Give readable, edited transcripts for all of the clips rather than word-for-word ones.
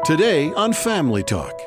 Today on Family Talk.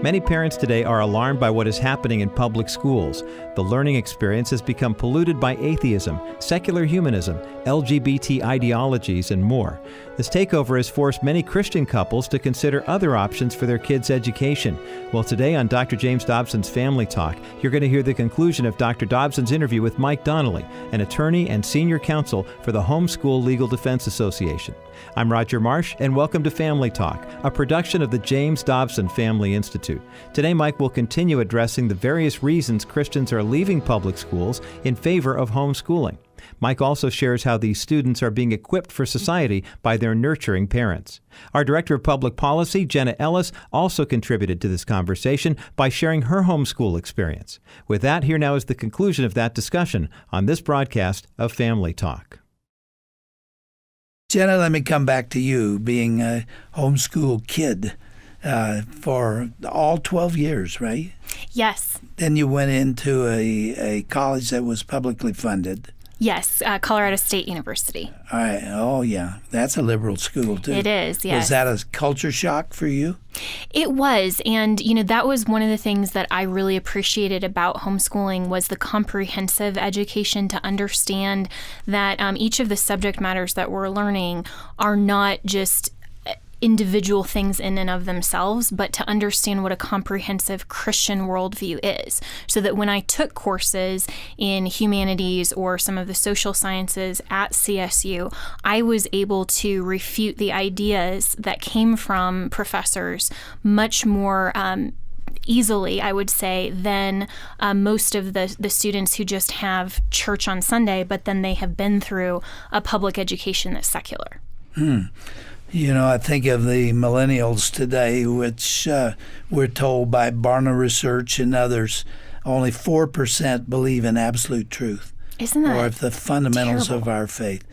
Many parents today are alarmed by what is happening in public schools. The learning experience has become polluted by atheism, secular humanism, LGBT ideologies, and more. This takeover has forced many Christian couples to consider other options for their kids' education. Well, today on Dr. James Dobson's Family Talk, you're going to hear the conclusion of Dr. Dobson's interview with Mike Donnelly, an attorney and senior counsel for the Homeschool Legal Defense Association. I'm Roger Marsh, and welcome to Family Talk, a production of the James Dobson Family Institute. Today, Mike will continue addressing the various reasons Christians are leaving public schools in favor of homeschooling. Mike also shares how these students are being equipped for society by their nurturing parents. Our Director of Public Policy, Jenna Ellis, also contributed to this conversation by sharing her homeschool experience. With that, here now is the conclusion of that discussion on this broadcast of Family Talk. Jenna, let me come back to you, being a homeschool kid for all 12 years, right? Yes. Then you went into a college that was publicly funded. Yes, Colorado State University. All right. Oh, yeah. That's a liberal school, too. It is, yes. Was that a culture shock for you? It was. And, that was one of the things that I really appreciated about homeschooling was the comprehensive education to understand that each of the subject matters that we're learning are not just individual things in and of themselves, but to understand what a comprehensive Christian worldview is. So that when I took courses in humanities or some of the social sciences at CSU, I was able to refute the ideas that came from professors much more easily, I would say, than most of the students who just have church on Sunday, but then they have been through a public education that's secular. I think of the millennials today, which we're told by Barna Research and others, only 4% believe in absolute truth. Isn't that or if the fundamentals terrible? Of our faith.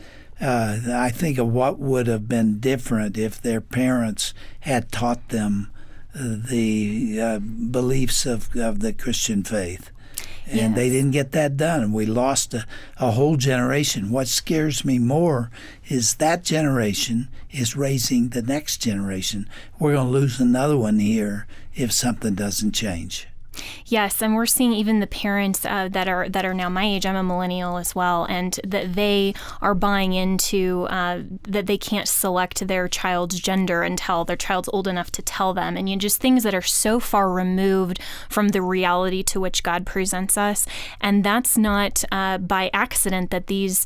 I think of what would have been different if their parents had taught them the beliefs of the Christian faith. And They didn't get that done. We lost a whole generation. What scares me more is that generation is raising the next generation. We're going to lose another one here if something doesn't change. Yes, and we're seeing even the parents that are now my age. I'm a millennial as well, and that they are buying into that they can't select their child's gender until their child's old enough to tell them, and just things that are so far removed from the reality to which God presents us. And that's not by accident that these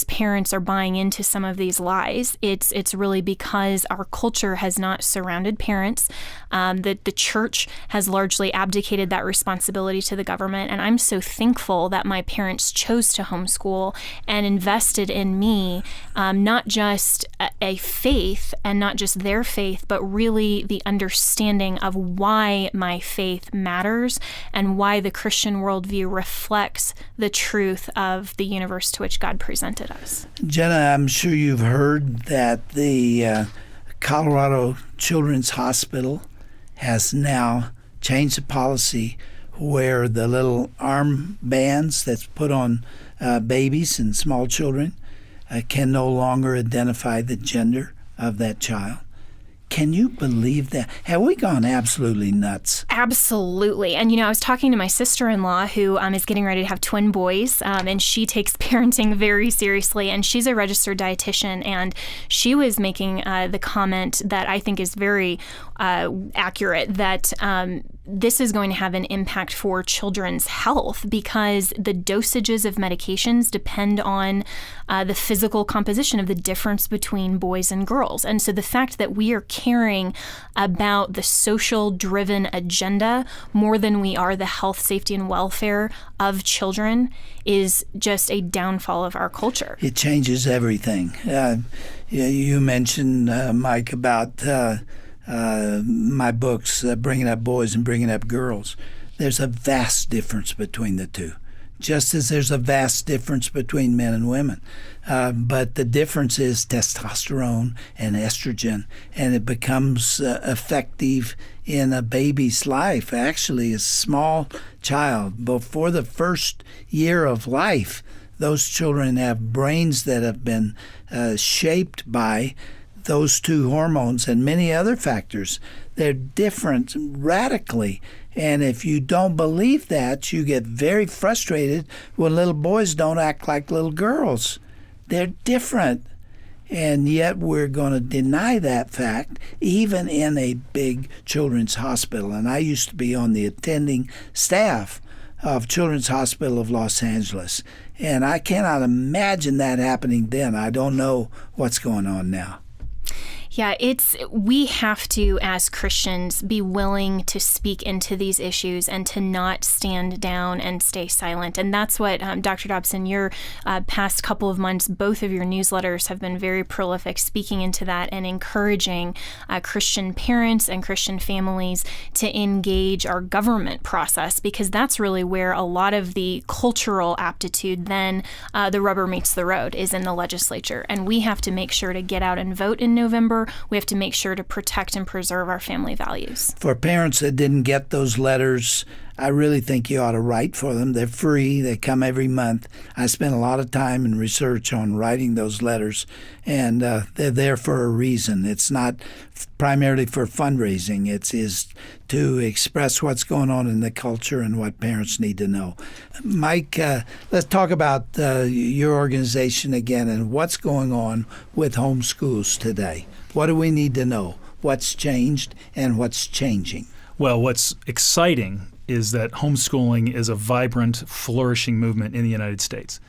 parents are buying into some of these lies. It's really because our culture has not surrounded parents. That the church has largely abdicated that responsibility to the government. And I'm so thankful that my parents chose to homeschool and invested in me, not just a faith and not just their faith, but really the understanding of why my faith matters and why the Christian worldview reflects the truth of the universe to which God presented us. Jenna, I'm sure you've heard that the Colorado Children's Hospital has now changed the policy where the little armbands that's put on babies and small children can no longer identify the gender of that child. Can you believe that? Have we gone absolutely nuts? Absolutely. And, I was talking to my sister-in-law who is getting ready to have twin boys, and she takes parenting very seriously, and she's a registered dietitian, and she was making the comment that I think is very accurate, that this is going to have an impact for children's health because the dosages of medications depend on the physical composition of the difference between boys and girls. And so the fact that we are caring about the social-driven agenda more than we are the health, safety, and welfare of children is just a downfall of our culture. It changes everything. You mentioned, Mike, about my books, Bringing Up Boys and Bringing Up Girls. There's a vast difference between the two, just as there's a vast difference between men and women. But the difference is testosterone and estrogen, and it becomes effective in a baby's life. Actually, a small child, before the first year of life, those children have brains that have been shaped by those two hormones and many other factors. They're different radically. And if you don't believe that, you get very frustrated when little boys don't act like little girls. They're different. And yet we're going to deny that fact, even in a big children's hospital. And I used to be on the attending staff of Children's Hospital of Los Angeles. And I cannot imagine that happening then. I don't know what's going on now. Yeah, we have to, as Christians, be willing to speak into these issues and to not stand down and stay silent. And that's what, Dr. Dobson, your past couple of months, both of your newsletters have been very prolific, speaking into that and encouraging Christian parents and Christian families to engage our government process, because that's really where a lot of the cultural aptitude, then the rubber meets the road, is in the legislature. And we have to make sure to get out and vote in November. We have to make sure to protect and preserve our family values. For parents that didn't get those letters, I really think you ought to write for them. They're free. They come every month. I spent a lot of time and research on writing those letters, and they're there for a reason. It's not primarily for fundraising. It is to express what's going on in the culture and what parents need to know. Mike, let's talk about your organization again and what's going on with homeschools today. What do we need to know? What's changed and what's changing? Well, what's exciting is that homeschooling is a vibrant, flourishing movement in the United States,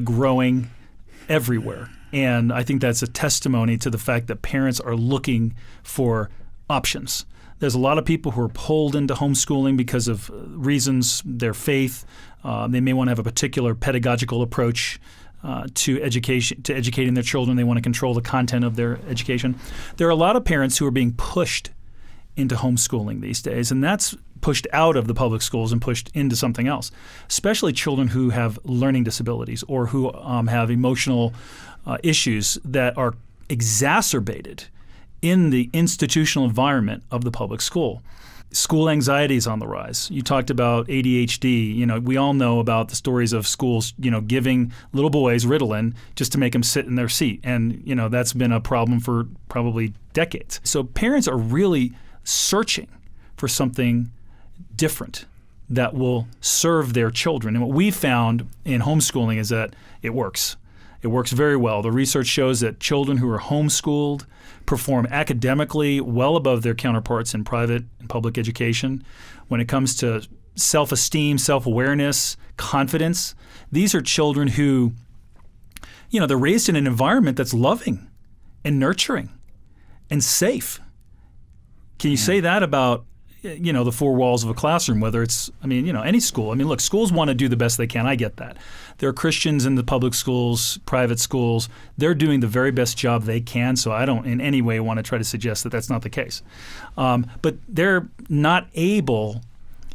growing everywhere. And I think that's a testimony to the fact that parents are looking for options. There's a lot of people who are pulled into homeschooling because of reasons, their faith. They may want to have a particular pedagogical approach to educating their children. They want to control the content of their education. There are a lot of parents who are being pushed into homeschooling these days, and that's pushed out of the public schools and pushed into something else, especially children who have learning disabilities or who have emotional issues that are exacerbated in the institutional environment of the public school. School anxiety is on the rise. You talked about ADHD. We all know about the stories of schools, giving little boys Ritalin just to make them sit in their seat. And, that's been a problem for probably decades. So parents are really searching for something different that will serve their children. And what we found in homeschooling is that it works. It works very well. The research shows that children who are homeschooled perform academically well above their counterparts in private and public education. When it comes to self-esteem, self-awareness, confidence, these are children who, they're raised in an environment that's loving and nurturing and safe. Can you say that about the four walls of a classroom, whether it's, any school? Look, schools want to do the best they can. I get that. There are Christians in the public schools, private schools. They're doing the very best job they can, so I don't in any way want to try to suggest that that's not the case. But they're not able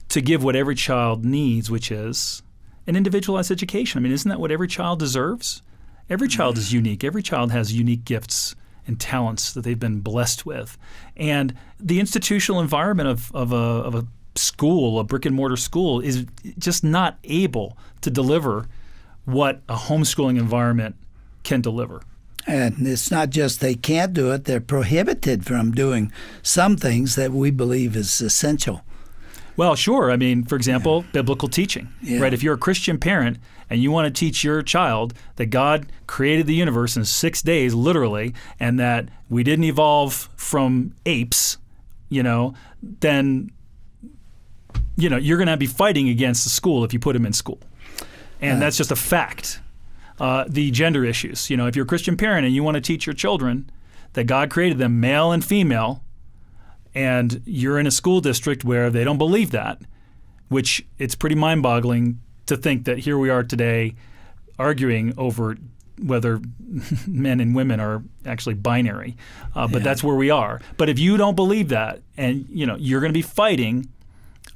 to give what every child needs, which is an individualized education. Isn't that what every child deserves? Every child is unique. Every child has unique gifts and talents that they've been blessed with. And the institutional environment of a school, a brick and mortar school, is just not able to deliver what a homeschooling environment can deliver. And it's not just they can't do it, they're prohibited from doing some things that we believe is essential. Well, sure. For example, biblical teaching, right? If you're a Christian parent and you want to teach your child that God created the universe in 6 days, literally, and that we didn't evolve from apes, then, you're going to be fighting against the school if you put them in school. And that's just a fact. The gender issues, if you're a Christian parent and you want to teach your children that God created them male and female, and you're in a school district where they don't believe that, which it's pretty mind-boggling to think that here we are today arguing over whether men and women are actually binary. But that's where we are. But if you don't believe that, and you're going to be fighting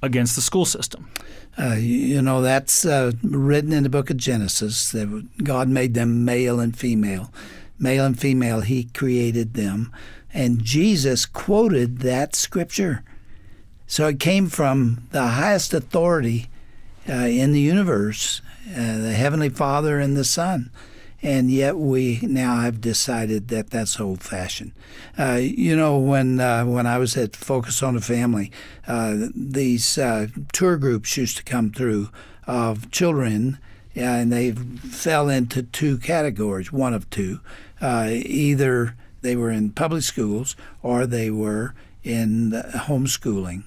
against the school system. That's written in the book of Genesis, that God made them male and female. Male and female, he created them. And Jesus quoted that scripture. So it came from the highest authority in the universe, the Heavenly Father and the Son. and yet we now have decided that that's old-fashioned. When I was at Focus on the Family, these tour groups used to come through of children, and they fell into two categories, one of two. Either they were in public schools or they were in homeschooling.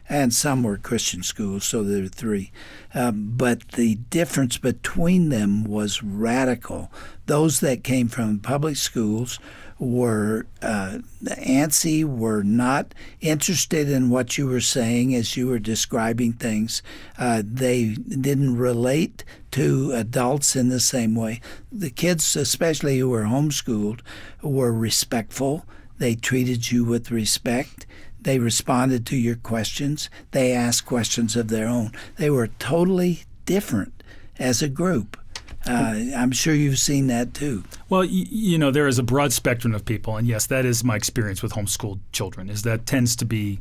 And some were Christian schools, so there were three. But the difference between them was radical. Those that came from public schools were antsy, were not interested in what you were saying as you were describing things. They didn't relate to adults in the same way. The kids, especially who were homeschooled, were respectful. They treated you with respect. They responded to your questions. They asked questions of their own. They were totally different as a group. I'm sure you've seen that too. Well, there is a broad spectrum of people, and yes, that is my experience with homeschooled children, is that tends to be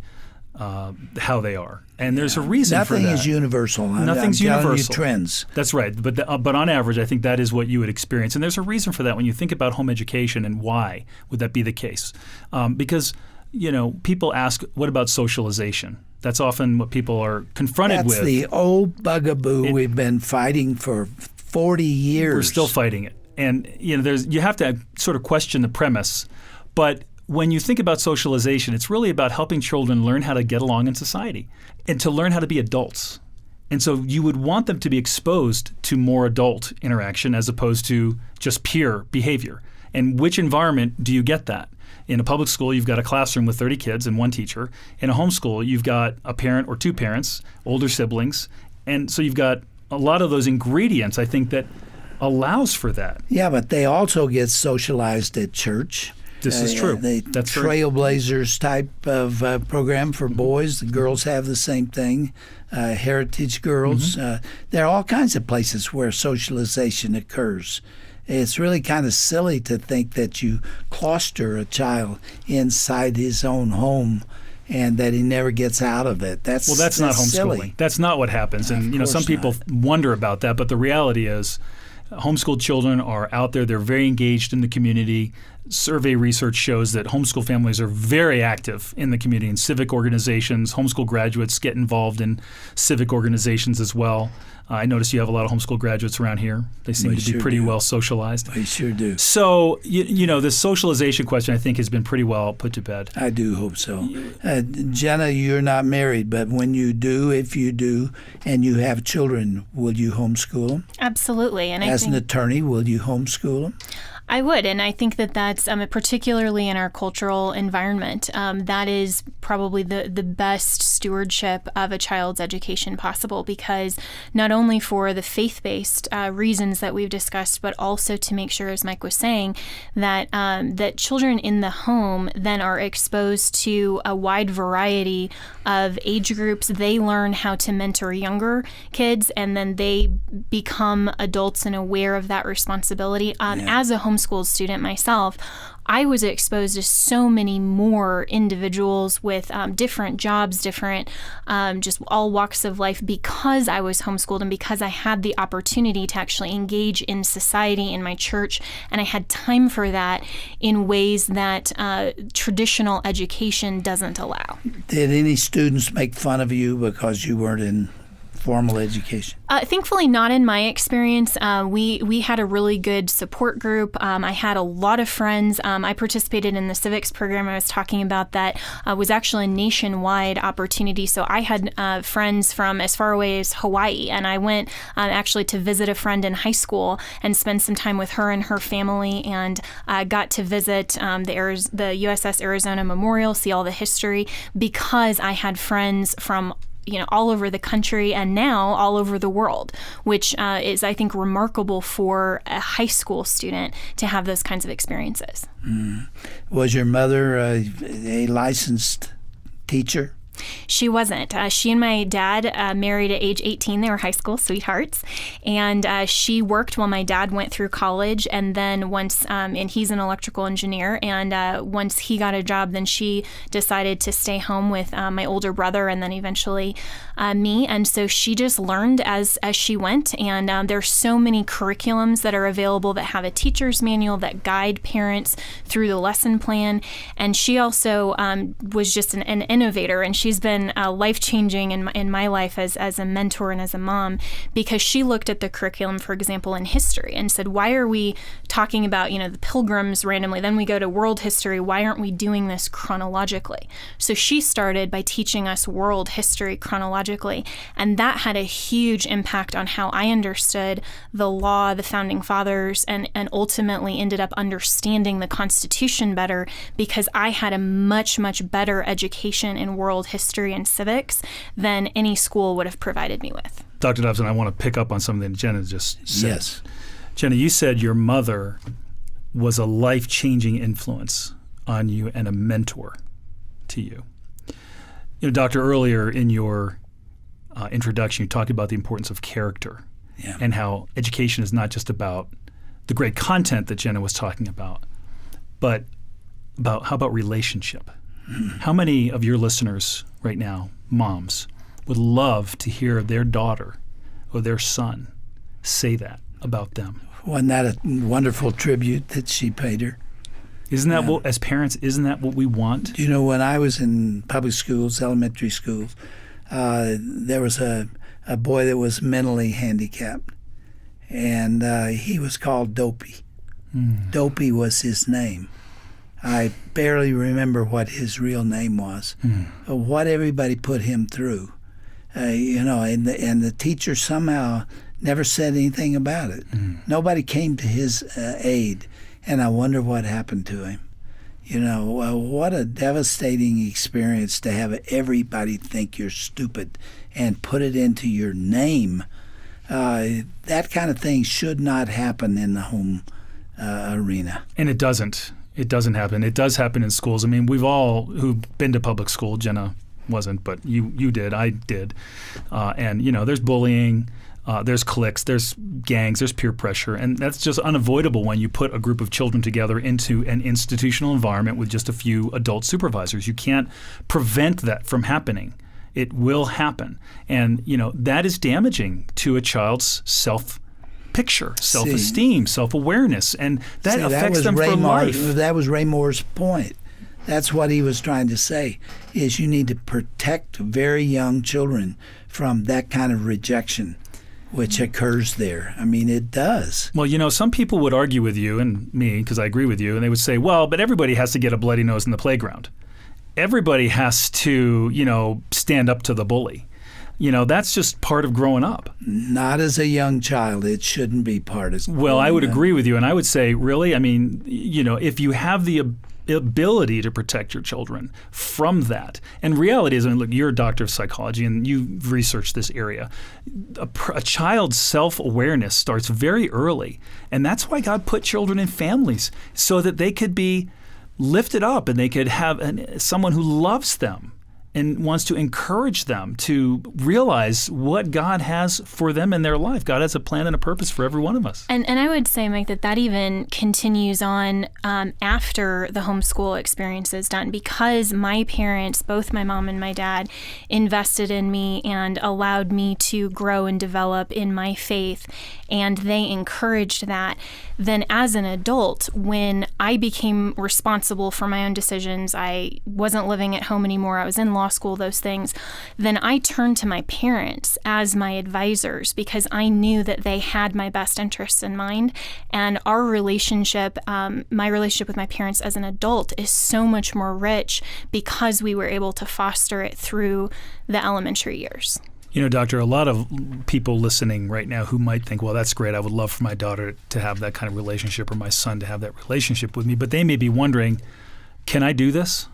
how they are. And there's a reason for that. Nothing is universal. Nothing's I'm telling universal. You trends. That's right. But on average, I think that is what you would experience. And there's a reason for that when you think about home education and why would that be the case. Because people ask, what about socialization? That's often what people are confronted with. That's the old bugaboo we've been fighting for 40 years. We're still fighting it. And you have to sort of question the premise. But when you think about socialization, it's really about helping children learn how to get along in society and to learn how to be adults. And so you would want them to be exposed to more adult interaction as opposed to just peer behavior. And which environment do you get that? In a public school, you've got a classroom with 30 kids and one teacher. In a homeschool, you've got a parent or two parents, older siblings. And so you've got a lot of those ingredients, I think, that allows for that. Yeah, but they also get socialized at church. This is true. That's Trailblazers type of program for boys. The girls have the same thing. Heritage girls. Mm-hmm. There are all kinds of places where socialization occurs. It's really kind of silly to think that you cloister a child inside his own home and that he never gets out of it. That's not homeschooling. Silly. That's not what happens. And some people wonder about that, but the reality is homeschooled children are out there. They're very engaged in the community. Survey research shows that homeschool families are very active in the community, in civic organizations. Homeschool graduates get involved in civic organizations as well. I notice you have a lot of homeschool graduates around here. They seem to be pretty well socialized. We sure do. So, the socialization question, I think, has been pretty well put to bed. I do hope so. Jenna, you're not married, but when you do, if you do, and you have children, will you homeschool them? Absolutely. And As an attorney, will you homeschool them? I would, and I think that that's particularly in our cultural environment. That is probably the best stewardship of a child's education possible, because not only for the faith-based reasons that we've discussed, but also to make sure, as Mike was saying, that that children in the home then are exposed to a wide variety of age groups. They learn how to mentor younger kids, and then they become adults and aware of that responsibility. As a homeschool student myself, I was exposed to so many more individuals with different jobs, different just all walks of life, because I was homeschooled and because I had the opportunity to actually engage in society, in my church, and I had time for that in ways that traditional education doesn't allow. Did any students make fun of you because you weren't in formal education? Thankfully, not in my experience. We had a really good support group. I had a lot of friends. I participated in the civics program I was talking about that was actually a nationwide opportunity. So I had friends from as far away as Hawaii, and I went actually to visit a friend in high school and spend some time with her and her family, and got to visit the USS Arizona Memorial, see all the history, because I had friends from all over the country and now all over the world, which is, I think, remarkable for a high school student to have those kinds of experiences. Was your mother a licensed teacher? She wasn't. She and my dad married at age 18. They were high school sweethearts. And she worked while my dad went through college. And then once, and he's an electrical engineer, and once he got a job, then she decided to stay home with my older brother and then eventually me. And so she just learned as she went. And there's so many curriculums that are available that have a teacher's manual that guide parents through the lesson plan. And she also was just an innovator, and she's been life-changing in my life as a mentor and as a mom, because she looked at the curriculum, for example, in history and said, why are we talking about, the Pilgrims randomly? Then we go to world history. Why aren't we doing this chronologically? So she started by teaching us world history chronologically, and that had a huge impact on how I understood the law, the founding fathers, and ultimately ended up understanding the Constitution better, because I had a much, much better education in world history and civics than any school would have provided me with. Dr. Dobson, I want to pick up on something that Jenna just said. Yes. Jenna, you said your mother was a life-changing influence on you and a mentor to you. Doctor, earlier in your introduction, you talked about the importance of character and how education is not just about the great content that Jenna was talking about, but how about relationship? How many of your listeners right now, moms, would love to hear their daughter or their son say that about them? Wasn't that a wonderful tribute that she paid her? Isn't that what, as parents, isn't that what we want? When I was in public schools, elementary schools, there was a boy that was mentally handicapped, and he was called Dopey. Dopey was his name. I barely remember what his real name was. What everybody put him through, and the teacher somehow never said anything about it. Nobody came to his aid, and I wonder what happened to him. What a devastating experience to have everybody think you're stupid and put it into your name. That kind of thing should not happen in the home arena. And it doesn't. It doesn't happen. It does happen in schools. I mean, we've all who've been to public school, Jenna wasn't, but you did, I did. And, there's bullying, there's cliques, there's gangs, there's peer pressure, and that's just unavoidable when you put a group of children together into an institutional environment with just a few adult supervisors. You can't prevent that from happening. It will happen. And, that is damaging to a child's self-picture, self-esteem, self-awareness, and that affects them for life. That was Ray Moore's point. That's what he was trying to say, is you need to protect very young children from that kind of rejection, which occurs there. I mean, it does. Well, some people would argue with you and me, because I agree with you, and they would say, well, but everybody has to get a bloody nose in the playground. Everybody has to, stand up to the bully. That's just part of growing up. Not as a young child. It shouldn't be part of. Well, I would agree with you, and I would say, really, I mean, if you have the ability to protect your children from that, and reality is, look, you're a doctor of psychology, and you've researched this area. A child's self-awareness starts very early, and that's why God put children in families, so that they could be lifted up and they could have someone who loves them and wants to encourage them to realize what God has for them in their life. God has a plan and a purpose for every one of us. And I would say, Mike, that even continues on after the homeschool experience is done, because my parents, both my mom and my dad, invested in me and allowed me to grow and develop in my faith, and they encouraged that. Then as an adult, when I became responsible for my own decisions, I wasn't living at home anymore, I was in law school, those things, then I turned to my parents as my advisors, because I knew that they had my best interests in mind. And our relationship, my relationship with my parents as an adult, is so much more rich because we were able to foster it through the elementary years. Doctor, a lot of people listening right now who might think, well, that's great, I would love for my daughter to have that kind of relationship, or my son to have that relationship with me, but they may be wondering, can I do this?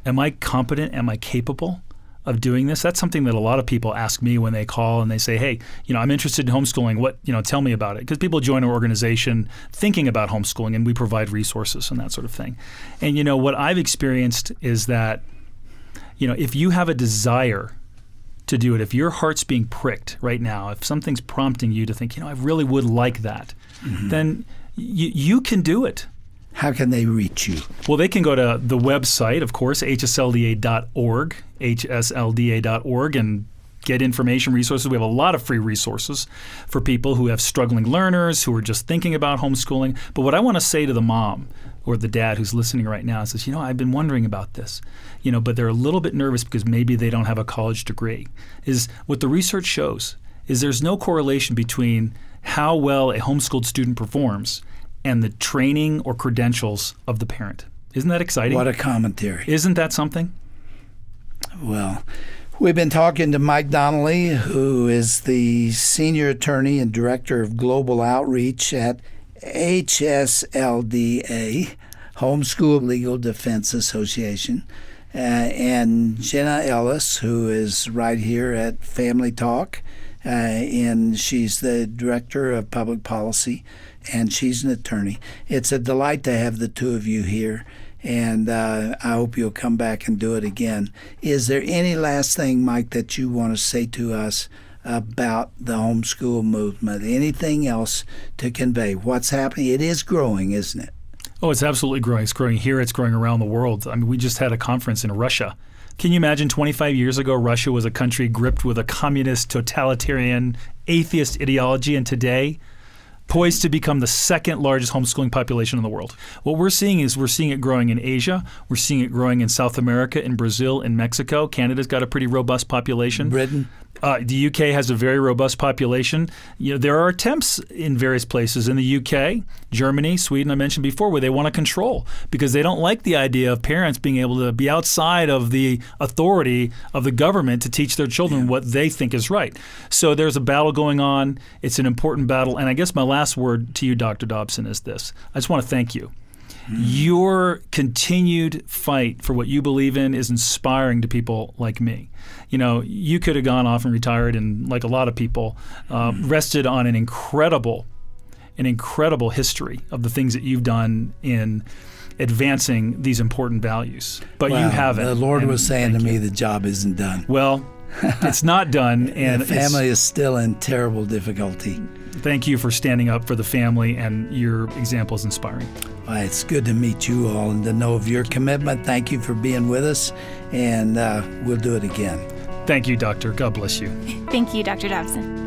Am I competent? Am I capable of doing this? That's something that a lot of people ask me when they call and they say, hey, I'm interested in homeschooling. What, tell me about it. Because people join our organization thinking about homeschooling, and we provide resources and that sort of thing. And, what I've experienced is that, if you have a desire to do it, if your heart's being pricked right now, if something's prompting you to think, I really would like that, then you can do it. How can they reach you? Well, they can go to the website, of course, hslda.org, hslda.org, and get information, resources. We have a lot of free resources for people who have struggling learners, who are just thinking about homeschooling. But what I want to say to the mom or the dad who's listening right now is, I've been wondering about this, but they're a little bit nervous because maybe they don't have a college degree, is what the research shows is there's no correlation between how well a homeschooled student performs and the training or credentials of the parent. Isn't that exciting? What a commentary. Isn't that something? Well, we've been talking to Mike Donnelly, who is the Senior Attorney and Director of Global Outreach at HSLDA, Homeschool Legal Defense Association, and Jenna Ellis, who is right here at Family Talk, and she's the Director of Public Policy, and she's an attorney. It's a delight to have the two of you here, and I hope you'll come back and do it again. Is there any last thing, Mike, that you want to say to us about the homeschool movement? Anything else to convey? What's happening? It is growing, isn't it? Oh, it's absolutely growing. It's growing here. It's growing around the world. I mean, we just had a conference in Russia. Can you imagine 25 years ago, Russia was a country gripped with a communist, totalitarian, atheist ideology, and today poised to become the second largest homeschooling population in the world. What we're seeing is it growing in Asia. We're seeing it growing in South America, in Brazil, in Mexico. Canada's got a pretty robust population. Britain. The UK has a very robust population. There are attempts in various places in the UK, Germany, Sweden, I mentioned before, where they want to control because they don't like the idea of parents being able to be outside of the authority of the government to teach their children what they think is right. So there's a battle going on. It's an important battle. And I guess my last word to you, Dr. Dobson, is this. I just want to thank you. Your continued fight for what you believe in is inspiring to people like me. You could have gone off and retired and, like a lot of people, rested on an incredible history of the things that you've done in advancing these important values. But you haven't. The Lord was saying to me the job isn't done. Well, it's not done. And the family is still in terrible difficulty. Thank you for standing up for the family, and your example is inspiring. Well, it's good to meet you all and to know of your commitment. Thank you for being with us, and we'll do it again. Thank you, Doctor. God bless you. Thank you, Dr. Dobson.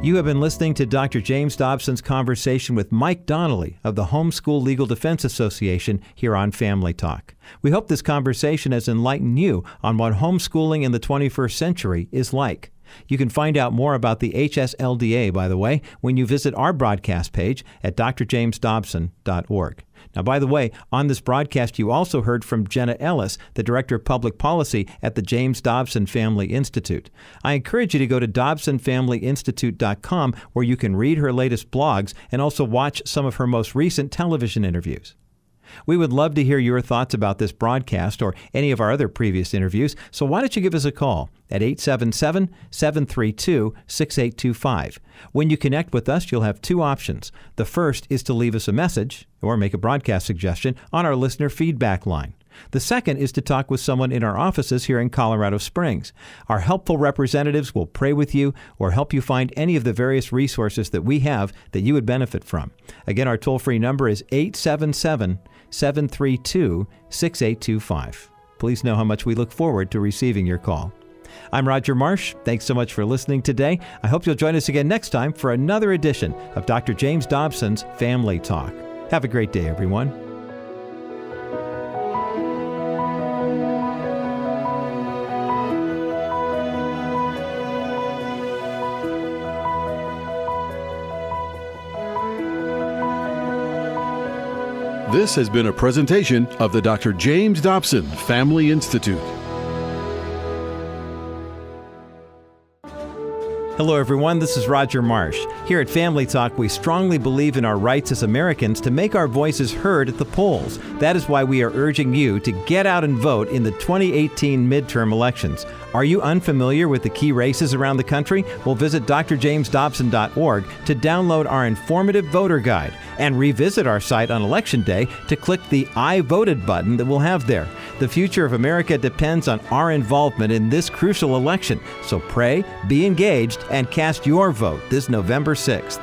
You have been listening to Dr. James Dobson's conversation with Mike Donnelly of the Homeschool Legal Defense Association here on Family Talk. We hope this conversation has enlightened you on what homeschooling in the 21st century is like. You can find out more about the HSLDA, by the way, when you visit our broadcast page at drjamesdobson.org. Now, by the way, on this broadcast, you also heard from Jenna Ellis, the Director of Public Policy at the James Dobson Family Institute. I encourage you to go to dobsonfamilyinstitute.com, where you can read her latest blogs and also watch some of her most recent television interviews. We would love to hear your thoughts about this broadcast or any of our other previous interviews, so why don't you give us a call at 877-732-6825. When you connect with us, you'll have two options. The first is to leave us a message or make a broadcast suggestion on our listener feedback line. The second is to talk with someone in our offices here in Colorado Springs. Our helpful representatives will pray with you or help you find any of the various resources that we have that you would benefit from. Again, our toll-free number is 877-732-6825. Please know how much we look forward to receiving your call. I'm Roger Marsh. Thanks so much for listening today. I hope you'll join us again next time for another edition of Dr. James Dobson's Family Talk. Have a great day, everyone. This has been a presentation of the Dr. James Dobson Family Institute. Hello, everyone. This is Roger Marsh. Here at Family Talk, we strongly believe in our rights as Americans to make our voices heard at the polls. That is why we are urging you to get out and vote in the 2018 midterm elections. Are you unfamiliar with the key races around the country? Well, visit drjamesdobson.org to download our informative voter guide and revisit our site on Election Day to click the I Voted button that we'll have there. The future of America depends on our involvement in this crucial election. So pray, be engaged, and cast your vote this November 6th.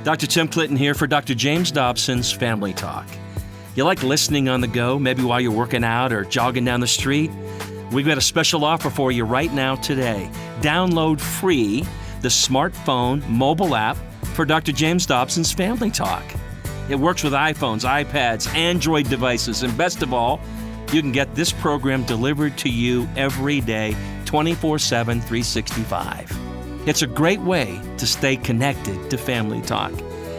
Dr. Tim Clinton here for Dr. James Dobson's Family Talk. You like listening on the go, maybe while you're working out or jogging down the street? We've got a special offer for you right now today. Download free the smartphone mobile app for Dr. James Dobson's Family Talk. It works with iPhones, iPads, Android devices, and best of all, you can get this program delivered to you every day, 24/7, 365. It's a great way to stay connected to Family Talk.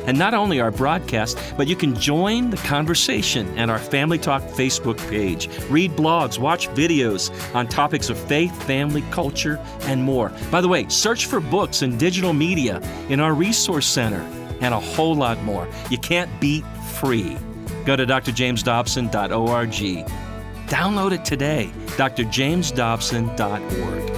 And not only our broadcast, but you can join the conversation at our Family Talk Facebook page, read blogs, watch videos on topics of faith, family, culture, and more. By the way, search for books and digital media in our resource center and a whole lot more. You can't beat free. Go to drjamesdobson.org. Download it today, drjamesdobson.org.